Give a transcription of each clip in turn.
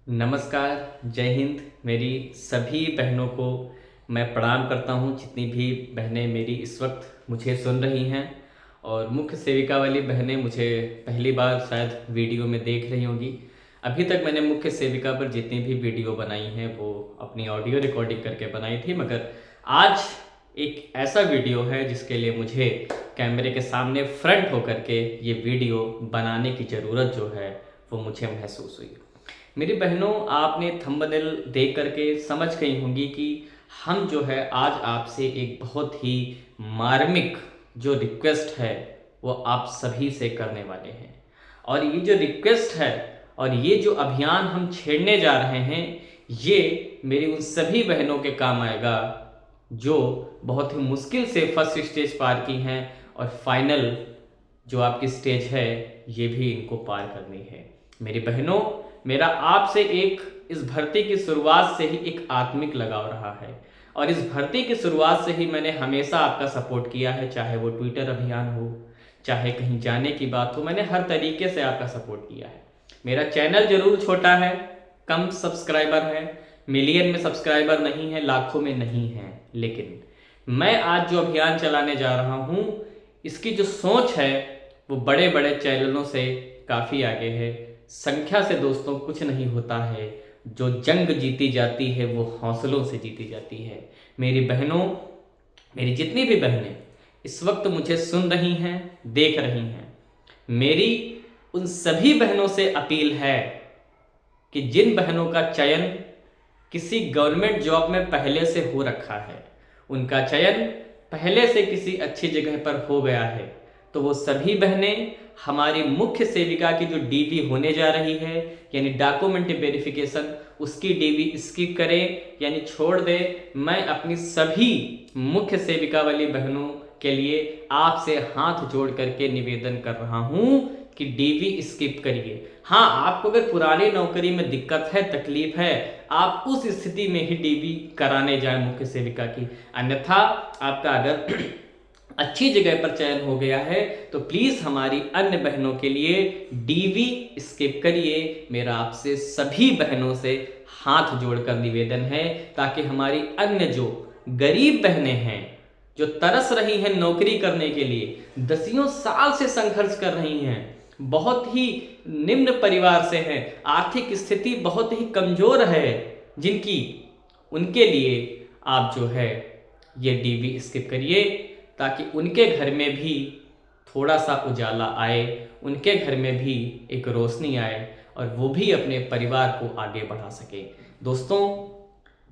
नमस्कार, जय हिंद। मेरी सभी बहनों को मैं प्रणाम करता हूँ, जितनी भी बहनें मेरी इस वक्त मुझे सुन रही हैं। और मुख्य सेविका वाली बहनें मुझे पहली बार शायद वीडियो में देख रही होंगी। अभी तक मैंने मुख्य सेविका पर जितनी भी वीडियो बनाई हैं वो अपनी ऑडियो रिकॉर्डिंग करके बनाई थी, मगर आज एक ऐसा वीडियो है जिसके लिए मुझे कैमरे के सामने फ्रंट होकर के ये वीडियो बनाने की ज़रूरत जो है वो मुझे महसूस हुई। मेरी बहनों, आपने थंबनेल देख करके समझ गई होंगी कि हम जो है आज आपसे एक बहुत ही मार्मिक जो रिक्वेस्ट है वो आप सभी से करने वाले हैं। और ये जो रिक्वेस्ट है और ये जो अभियान हम छेड़ने जा रहे हैं, ये मेरी उन सभी बहनों के काम आएगा जो बहुत ही मुश्किल से फर्स्ट स्टेज पार की हैं और फाइनल जो आपकी स्टेज है ये भी इनको पार करनी है। मेरी बहनों, मेरा आपसे एक इस भर्ती की शुरुआत से ही एक आत्मिक लगाव रहा है और इस भर्ती की शुरुआत से ही मैंने हमेशा आपका सपोर्ट किया है, चाहे वो ट्विटर अभियान हो, चाहे कहीं जाने की बात हो, मैंने हर तरीके से आपका सपोर्ट किया है। मेरा चैनल जरूर छोटा है, कम सब्सक्राइबर है, मिलियन में सब्सक्राइबर नहीं है, लाखों में नहीं है, लेकिन मैं आज जो अभियान चलाने जा रहा हूँ इसकी जो सोच है वो बड़े बड़े चैनलों से काफ़ी आगे है। संख्या से दोस्तों कुछ नहीं होता है, जो जंग जीती जाती है वो हौसलों से जीती जाती है। मेरी बहनों, मेरी जितनी भी बहनें इस वक्त मुझे सुन रही हैं, देख रही हैं, मेरी उन सभी बहनों से अपील है कि जिन बहनों का चयन किसी गवर्नमेंट जॉब में पहले से हो रखा है, उनका चयन पहले से किसी अच्छी जगह पर हो गया है, तो वो सभी बहनें हमारी मुख्य सेविका की जो डीवी होने जा रही है, यानी डॉक्यूमेंट वेरिफिकेशन, उसकी डीवी स्किप करें यानी छोड़ दें। मैं अपनी सभी मुख्य सेविका वाली बहनों के लिए आपसे हाथ जोड़ करके निवेदन कर रहा हूं कि डीवी स्किप करिए। हाँ, आपको अगर पुरानी नौकरी में दिक्कत है, तकलीफ है, आप उस स्थिति में ही डीवी कराने जाए मुख्य सेविका की। अन्यथा आपका अगर अच्छी जगह पर चयन हो गया है तो प्लीज हमारी अन्य बहनों के लिए डीवी स्किप करिए। मेरा आपसे सभी बहनों से हाथ जोड़कर निवेदन है, ताकि हमारी अन्य जो गरीब बहनें हैं, जो तरस रही हैं नौकरी करने के लिए, दसियों साल से संघर्ष कर रही हैं, बहुत ही निम्न परिवार से हैं, आर्थिक स्थिति बहुत ही कमजोर है जिनकी, उनके लिए आप जो है ये डीवी स्किप करिए, ताकि उनके घर में भी थोड़ा सा उजाला आए, उनके घर में भी एक रोशनी आए और वो भी अपने परिवार को आगे बढ़ा सके। दोस्तों,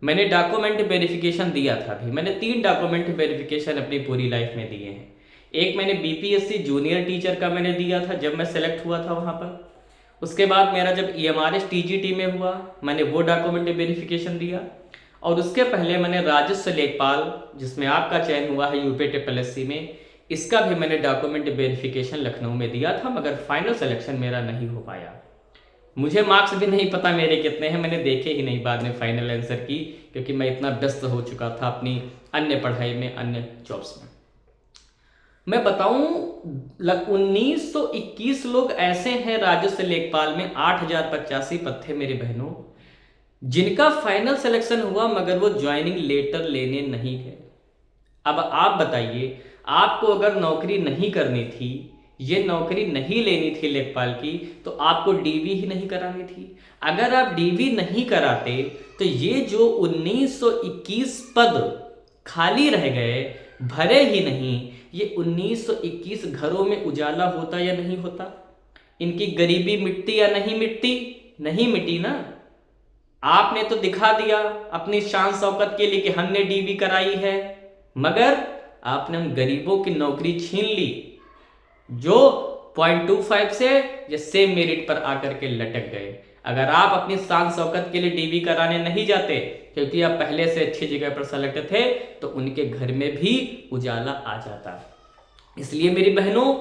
मैंने डॉक्यूमेंट वेरिफिकेशन दिया था, अभी मैंने 3 डॉक्यूमेंट वेरिफिकेशन अपनी पूरी लाइफ में दिए हैं। एक मैंने बीपीएससी जूनियर टीचर का मैंने दिया था जब मैं सेलेक्ट हुआ था वहाँ पर। उसके बाद मेरा जब ईएमआरएस टीजीटी में हुआ, मैंने वो डॉक्यूमेंट वेरिफिकेशन दिया। और उसके पहले मैंने राजस्व लेखपाल, जिसमें आपका चयन हुआ है यूपी ट्रिपल में, इसका भी मैंने डॉक्यूमेंट वेरिफिकेशन लखनऊ में दिया था, मगर फाइनल सिलेक्शन मेरा नहीं हो पाया। मुझे मार्क्स भी नहीं पता मेरे कितने हैं, मैंने देखे ही नहीं बाद में फाइनल आंसर की, क्योंकि मैं इतना व्यस्त हो चुका था अपनी अन्य पढ़ाई में, अन्य जॉब्स में। मैं बताऊं, 1921 लोग ऐसे हैं राजस्व लेखपाल में, 8085 पद थे मेरी बहनों, जिनका फाइनल सिलेक्शन हुआ मगर वो ज्वाइनिंग लेटर लेने नहीं गए। अब आप बताइए, आपको अगर नौकरी नहीं करनी थी, ये नौकरी नहीं लेनी थी लेखपाल की, तो आपको डीवी ही नहीं करानी थी। अगर आप डीवी नहीं कराते तो ये जो 1921 पद खाली रह गए, भरे ही नहीं, ये 1921 घरों में उजाला होता या नहीं होता? इनकी गरीबी मिटती या नहीं मिटती? नहीं मिटी ना। आपने तो दिखा दिया अपनी शान शौकत के लिए कि हमने डीबी कराई है, मगर आपने हम गरीबों की नौकरी छीन ली, जो 0.25 से या सेम मेरिट पर आकर के लटक गए। अगर आप अपनी शान शौकत के लिए डीबी कराने नहीं जाते, क्योंकि आप पहले से अच्छी जगह पर सेलेक्ट थे, तो उनके घर में भी उजाला आ जाता। इसलिए मेरी बहनों,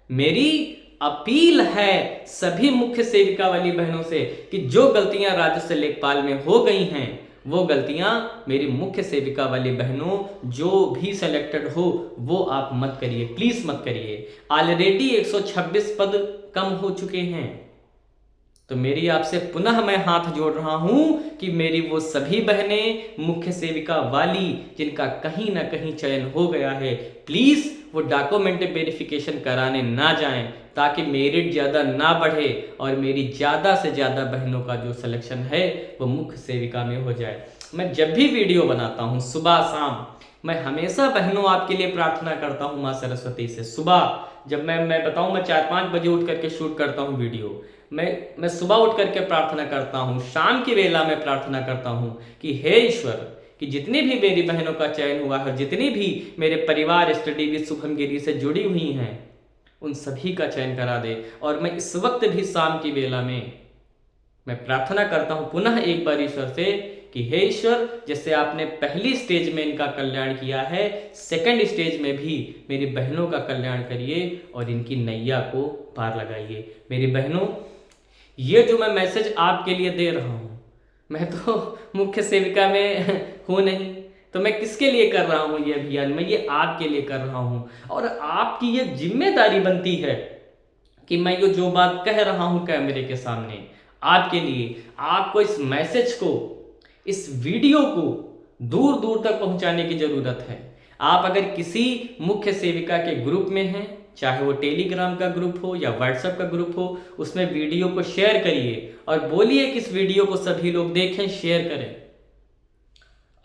मेरी अपील है सभी मुख्य सेविका वाली बहनों से कि जो गलतियां राजस्व लेखपाल में हो गई हैं, वो गलतियां मेरी मुख्य सेविका वाली बहनों, जो भी सेलेक्टेड हो, वो आप मत करिए, प्लीज मत करिए। ऑलरेडी 126 पद कम हो चुके हैं। तो मेरी आपसे पुनः मैं हाथ जोड़ रहा हूं कि मेरी वो सभी बहनें मुख्य सेविका वाली जिनका कहीं ना कहीं चयन हो गया है, प्लीज वो डॉक्यूमेंट वेरिफिकेशन कराने ना जाएं, ताकि मेरिट ज़्यादा ना बढ़े और मेरी ज़्यादा से ज़्यादा बहनों का जो सिलेक्शन है वो मुख्य सेविका में हो जाए। मैं जब भी वीडियो बनाता हूँ सुबह शाम, मैं हमेशा बहनों आपके लिए प्रार्थना करता हूँ माँ सरस्वती से। सुबह जब मैं बताऊँ, मैं 4-5 बजे उठ करके शूट करता हूँ वीडियो। मैं सुबह उठ करके प्रार्थना करता हूँ, शाम की वेला में प्रार्थना करता हूँ कि हे ईश्वर, कि जितनी भी मेरी बहनों का चयन हुआ है, जितनी भी मेरे परिवार स्टडी विद शुभम गिरी से जुड़ी हुई हैं, उन सभी का चयन करा दे। और मैं इस वक्त भी शाम की वेला में मैं प्रार्थना करता हूँ पुनः एक बार ईश्वर से कि हे ईश्वर, जैसे आपने पहली स्टेज में इनका कल्याण किया है, सेकंड स्टेज में भी मेरी बहनों का कल्याण करिए और इनकी नैया को पार लगाइए। मेरी बहनों, ये जो मैं मैसेज आपके लिए दे रहा हूँ, मैं तो मुख्य सेविका में हूँ नहीं, तो मैं किसके लिए कर रहा हूँ ये अभियान? मैं ये आपके लिए कर रहा हूँ। और आपकी ये जिम्मेदारी बनती है कि मैं ये जो बात कह रहा हूँ कैमरे के सामने आपके लिए, आपको इस मैसेज को, इस वीडियो को दूर दूर तक पहुंचाने की जरूरत है। आप अगर किसी मुख्य सेविका के ग्रुप में हैं, चाहे वो टेलीग्राम का ग्रुप हो या व्हाट्सएप का ग्रुप हो, उसमें वीडियो को शेयर करिए और बोलिए कि इस वीडियो को सभी लोग देखें, शेयर करें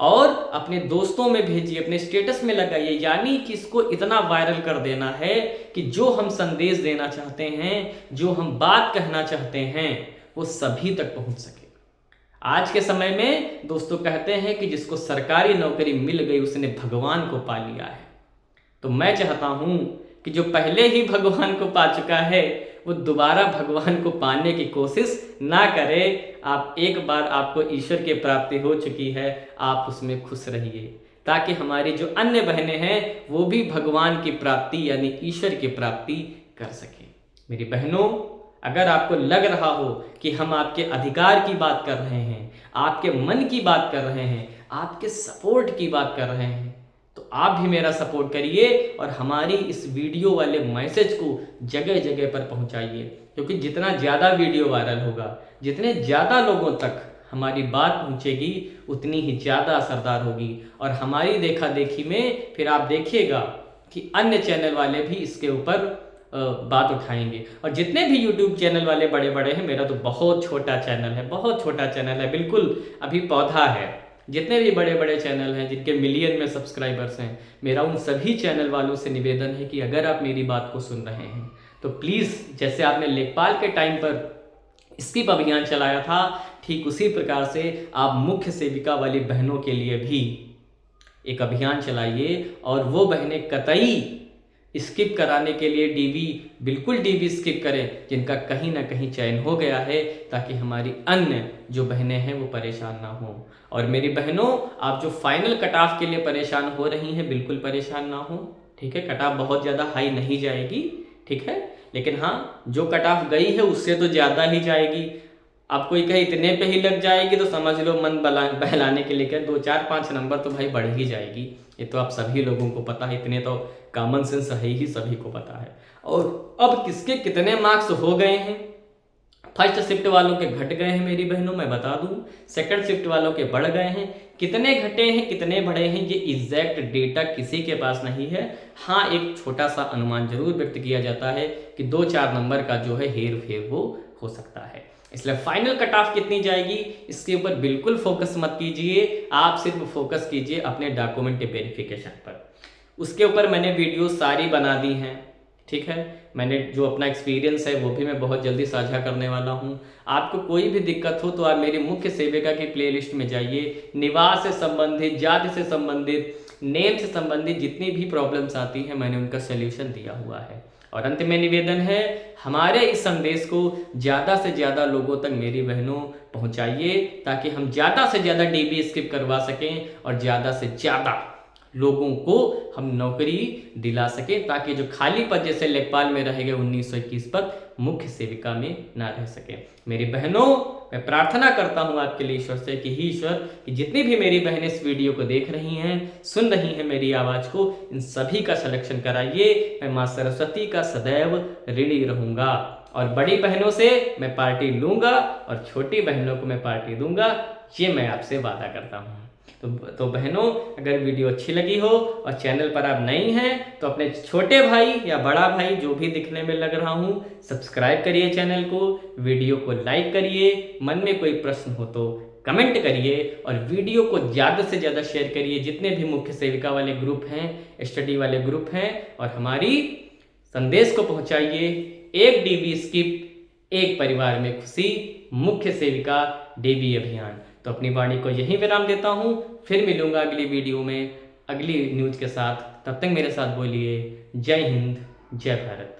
और अपने दोस्तों में भेजिए, अपने स्टेटस में लगाइए। यानी कि इसको इतना वायरल कर देना है कि जो हम संदेश देना चाहते हैं, जो हम बात कहना चाहते हैं, वो सभी तक पहुंच सके। आज के समय में दोस्तों कहते हैं कि जिसको सरकारी नौकरी मिल गई उसने भगवान को पा लिया है। तो मैं चाहता हूं कि जो पहले ही भगवान को पा चुका है वो दोबारा भगवान को पाने की कोशिश ना करे। आप एक बार, आपको ईश्वर की प्राप्ति हो चुकी है, आप उसमें खुश रहिए, ताकि हमारी जो अन्य बहनें हैं वो भी भगवान की प्राप्ति यानी ईश्वर की प्राप्ति कर सके। मेरी बहनों, अगर आपको लग रहा हो कि हम आपके अधिकार की बात कर रहे हैं, आपके मन की बात कर रहे हैं, आपके सपोर्ट की बात कर रहे हैं, तो आप भी मेरा सपोर्ट करिए और हमारी इस वीडियो वाले मैसेज को जगह जगह पर पहुंचाइए। क्योंकि जितना ज़्यादा वीडियो वायरल होगा, जितने ज़्यादा लोगों तक हमारी बात पहुंचेगी, उतनी ही ज़्यादा असरदार होगी। और हमारी देखा देखी में फिर आप देखिएगा कि अन्य चैनल वाले भी इसके ऊपर बात उठाएंगे। और जितने भी यूट्यूब चैनल वाले बड़े बड़े हैं, मेरा तो बहुत छोटा चैनल है, बहुत छोटा चैनल है, बिल्कुल अभी पौधा है। जितने भी बड़े बड़े चैनल हैं जिनके मिलियन में सब्सक्राइबर्स हैं, मेरा उन सभी चैनल वालों से निवेदन है कि अगर आप मेरी बात को सुन रहे हैं तो प्लीज़, जैसे आपने लेखपाल के टाइम पर स्किप अभियान चलाया था, ठीक उसी प्रकार से आप मुख्य सेविका वाली बहनों के लिए भी एक अभियान चलाइए। और वो बहनें कतई स्किप कराने के लिए बिल्कुल डीबी स्किप करें जिनका कहीं ना कहीं चयन हो गया है, ताकि हमारी अन्य जो बहनें हैं वो परेशान ना हो। और मेरी बहनों, आप जो फाइनल कट ऑफ के लिए परेशान हो रही हैं, बिल्कुल परेशान ना हो, ठीक है। कट ऑफ बहुत ज़्यादा हाई नहीं जाएगी, ठीक है, लेकिन हाँ, जो कट ऑफ गई है उससे तो ज़्यादा ही जाएगी। अब कोई कहे इतने पे ही लग जाएगी तो समझ लो मन बहलाने के लिए क्या, 2-4-5 नंबर तो भाई बढ़ ही जाएगी। ये तो आप सभी लोगों को पता है, इतने तो कॉमन सेंस है ही, सभी को पता है। और अब किसके कितने मार्क्स हो गए हैं, फर्स्ट शिफ्ट वालों के घट गए हैं मेरी बहनों, मैं बता दूं, सेकंड शिफ्ट वालों के बढ़ गए हैं। कितने घटे हैं कितने बढ़े हैं ये एग्जैक्ट डेटा किसी के पास नहीं है। हाँ, एक छोटा सा अनुमान जरूर व्यक्त किया जाता है कि 2-4 नंबर का जो है हेर फेर वो हो सकता है। इसलिए फाइनल कट ऑफ कितनी जाएगी इसके ऊपर बिल्कुल फोकस मत कीजिए, आप सिर्फ फोकस कीजिए अपने डॉक्यूमेंट वेरिफिकेशन पर। उसके ऊपर मैंने वीडियो सारी बना दी हैं, ठीक है। मैंने जो अपना एक्सपीरियंस है वो भी मैं बहुत जल्दी साझा करने वाला हूँ। आपको कोई भी दिक्कत हो तो आप मेरी मुख्य सेविका की प्लेलिस्ट में जाइए। निवास से संबंधित, जाति से संबंधित, नेम से संबंधित जितनी भी प्रॉब्लम्स आती हैं मैंने उनका सोल्यूशन दिया हुआ है। और अंत में निवेदन है, हमारे इस संदेश को ज़्यादा से ज़्यादा लोगों तक मेरी बहनों पहुँचाइए, ताकि हम ज़्यादा से ज़्यादा डीबी स्किप करवा सकें और ज़्यादा से ज़्यादा लोगों को हम नौकरी दिला सके, ताकि जो खाली पद जैसे लेखपाल में रहेंगे 1921 पद मुख्य सेविका में ना रह सके। मेरी बहनों, मैं प्रार्थना करता हूं आपके लिए ईश्वर से कि ही ईश्वर, कि जितनी भी मेरी बहनें इस वीडियो को देख रही हैं, सुन रही हैं मेरी आवाज़ को, इन सभी का सिलेक्शन कराइए। मैं माँ सरस्वती का सदैव ऋणी रहूँगा। और बड़ी बहनों से मैं पार्टी लूँगा और छोटी बहनों को मैं पार्टी दूंगा, ये मैं आपसे वादा करता हूँ। तो बहनों, अगर वीडियो अच्छी लगी हो और चैनल पर आप नई हैं तो अपने छोटे भाई या बड़ा भाई जो भी दिखने में लग रहा हूँ, सब्सक्राइब करिए चैनल को, वीडियो को लाइक करिए, मन में कोई प्रश्न हो तो कमेंट करिए और वीडियो को ज़्यादा से ज़्यादा शेयर करिए। जितने भी मुख्य सेविका वाले ग्रुप हैं, स्टडी वाले ग्रुप हैं, और हमारी संदेश को पहुंचाइए। एक डीबी स्किप, एक परिवार में खुशी, मुख्य सेविका डीबी अभियान। तो अपनी वाणी को यहीं विराम देता हूं, फिर मिलूंगा अगली वीडियो में अगली न्यूज के साथ। तब तक मेरे साथ बोलिए जय हिंद, जय भारत।